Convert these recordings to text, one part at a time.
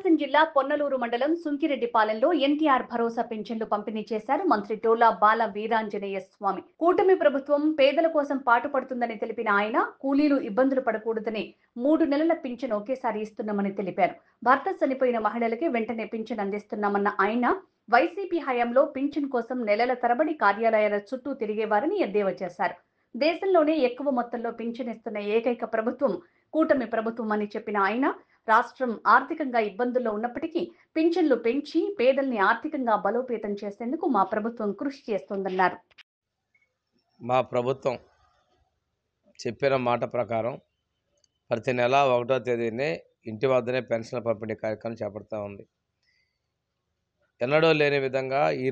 ప్రకాశం జిల్లా పొన్నలూరు మండలం సుంకిరెడ్డిపాలెంలో ఎన్టీఆర్ భరోసా పింఛన్లు పంపిణీ చేశారు మంత్రి డోలా బాల వీరాంజనేయ స్వామి. కూటమి ప్రభుత్వం పేదల కోసం పాటుపడుతుందని తెలిపిన ఆయన, కూలీలు ఇబ్బందులు పడకూడదని 3 నెలల పింఛన్ ఒకేసారి ఇస్తున్నామని తెలిపారు. భర్త చనిపోయిన మహిళలకి వెంటనే పింఛన్ అందిస్తున్నామన్న ఆయన, వైసీపీ హయాంలో పింఛన్ కోసం నెలల తరబడి కార్యాలయాల చుట్టూ తిరిగేవారని ఎద్దేవా చేశారు. దేశంలోనే ఎక్కువ మొత్తంలో పింఛన్ ఇస్తున్న ఏకైక ప్రభుత్వం కూటమి ప్రభుత్వం అని చెప్పిన ఆయన, రాష్ట్రం ఆర్థికంగా ఇబ్బందుల్లో ఉన్నప్పటికీ పింఛన్లు పెంచి పేదల్ని ఆర్థికంగా బలోపేతం చేసేందుకు మా ప్రభుత్వం కృషి చేస్తోందన్నారు. మా ప్రభుత్వం చెప్పిన మాట ప్రకారం ప్రతి నెల 1వ తేదీనే ఇంటి వద్దనే పెన్షన్ల పంపిణీ కార్యక్రమం చేపడతా ఉంది. ఎన్నడూ లేని విధంగా ఈ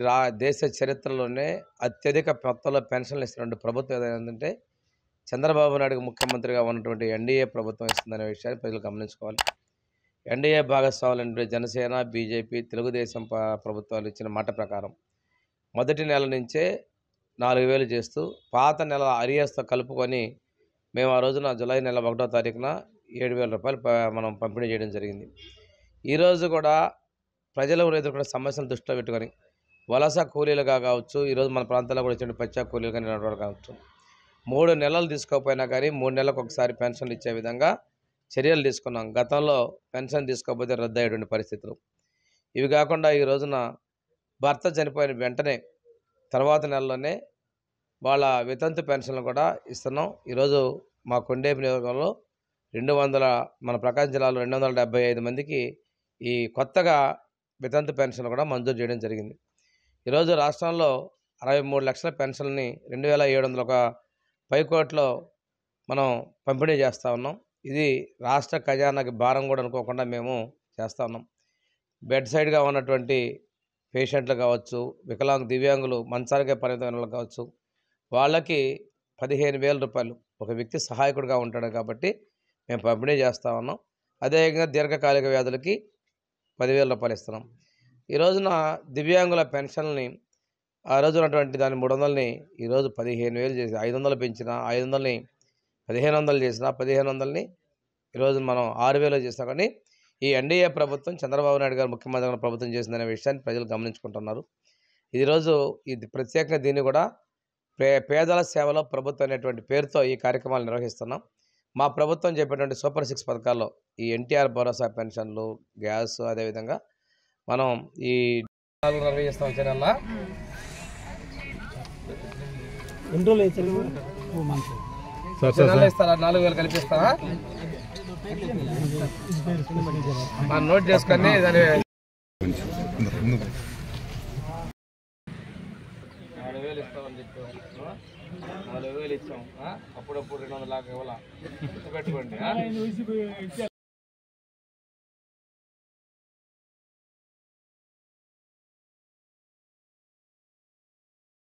దేశ చరిత్రలోనే అత్యధిక మొత్తంలో పెన్షన్లు ఇస్తున్న ప్రభుత్వం ఏదంటే చంద్రబాబు నాయుడు ముఖ్యమంత్రిగా ఉన్నటువంటి ఎన్డీఏ ప్రభుత్వం ఇస్తుందనే విషయాన్ని ప్రజలు గమనించుకోవాలి. ఎన్డీఏ భాగస్వాములు జనసేన, బీజేపీ, తెలుగుదేశం ప్రభుత్వాలు ఇచ్చిన మాట ప్రకారం మొదటి నెల నుంచే 4,000 చేస్తూ పాత నెల అరియర్స్తో కలుపుకొని మేము ఆ రోజున జూలై నెల 1వ తారీఖున 7,000 రూపాయలు మనం పంపిణీ చేయడం జరిగింది. ఈరోజు కూడా ప్రజలు ఎదుర్కొన్న సమస్యలను దృష్టిలో పెట్టుకొని వలస కూలీలుగా కావచ్చు, ఈరోజు మన ప్రాంతాల్లో కూడా ఇచ్చిన ప్రత్యేక కూలీలుగా నడవడం కావచ్చు, 3 నెలలు తీసుకోకపోయినా కానీ 3 నెలలకు ఒకసారి పెన్షన్లు ఇచ్చే విధంగా చర్యలు తీసుకున్నాం. గతంలో పెన్షన్ తీసుకోకపోతే రద్దు అయ్యేటువంటి పరిస్థితులు. ఇవి కాకుండా ఈ రోజున భర్త చనిపోయిన వెంటనే తర్వాత నెలలోనే వాళ్ళ వితంతు పెన్షన్లు కూడా ఇస్తున్నాం. ఈరోజు మా కొండేపు నియోజకవర్గంలో మన ప్రకాశం జిల్లాలో 275 మందికి ఈ కొత్తగా వితంతు పెన్షన్లు కూడా మంజూరు చేయడం జరిగింది. ఈరోజు రాష్ట్రంలో 63 లక్షల పెన్షన్ని 2,700 పైకోట్లో మనం పంపిణీ చేస్తూ ఉన్నాం. ఇది రాష్ట్ర ఖజానాకి భారం కూడా అనుకోకుండా మేము చేస్తూ ఉన్నాం. బెడ్ సైడ్గా ఉన్నటువంటి పేషెంట్లు కావచ్చు, దివ్యాంగులు మంచానికే పరిమితమైన కావచ్చు, వాళ్ళకి 15,000 రూపాయలు ఒక వ్యక్తి సహాయకుడిగా ఉంటాడు కాబట్టి మేము పంపిణీ చేస్తూ ఉన్నాం. అదేవిధంగా దీర్ఘకాలిక వ్యాధులకి 10,000 రూపాయలు ఇస్తున్నాం. ఈ రోజున దివ్యాంగుల పెన్షన్ని ఆ రోజు ఉన్నటువంటి దాని 300ని ఈరోజు 15,000 చేసి 500 పెంచిన, 500ని 1,500 చేసిన, 1,500ని ఈరోజు మనం 6,000 చేసినా కానీ ఈ ఎన్డీఏ ప్రభుత్వం చంద్రబాబు నాయుడు గారు ముఖ్యమంత్రిగా ప్రభుత్వం చేసిందనే విషయాన్ని ప్రజలు గమనించుకుంటున్నారు. ఈరోజు ఇది ప్రత్యేకంగా దీన్ని కూడా పేదల సేవలో ప్రభుత్వం అనేటువంటి పేరుతో ఈ కార్యక్రమాలు నిర్వహిస్తున్నాం. మా ప్రభుత్వం చెప్పేటువంటి సూపర్ 6 పథకాల్లో ఈ ఎన్టీఆర్ భరోసా పెన్షన్లు, గ్యాస్, అదేవిధంగా మనం ఈ 4 నిర్వహిస్తాం. వచ్చే నెల 2 నెలలు ఇస్తారా? 4,000 కల్పిస్తారా? మనం నోట్ చేసుకొని దాని 4,000 ఇస్తామని చెప్పి 4,000 ఇచ్చాం. అప్పుడప్పుడు 200 లాగా ఇవ్వాలా పెట్టుకోండి.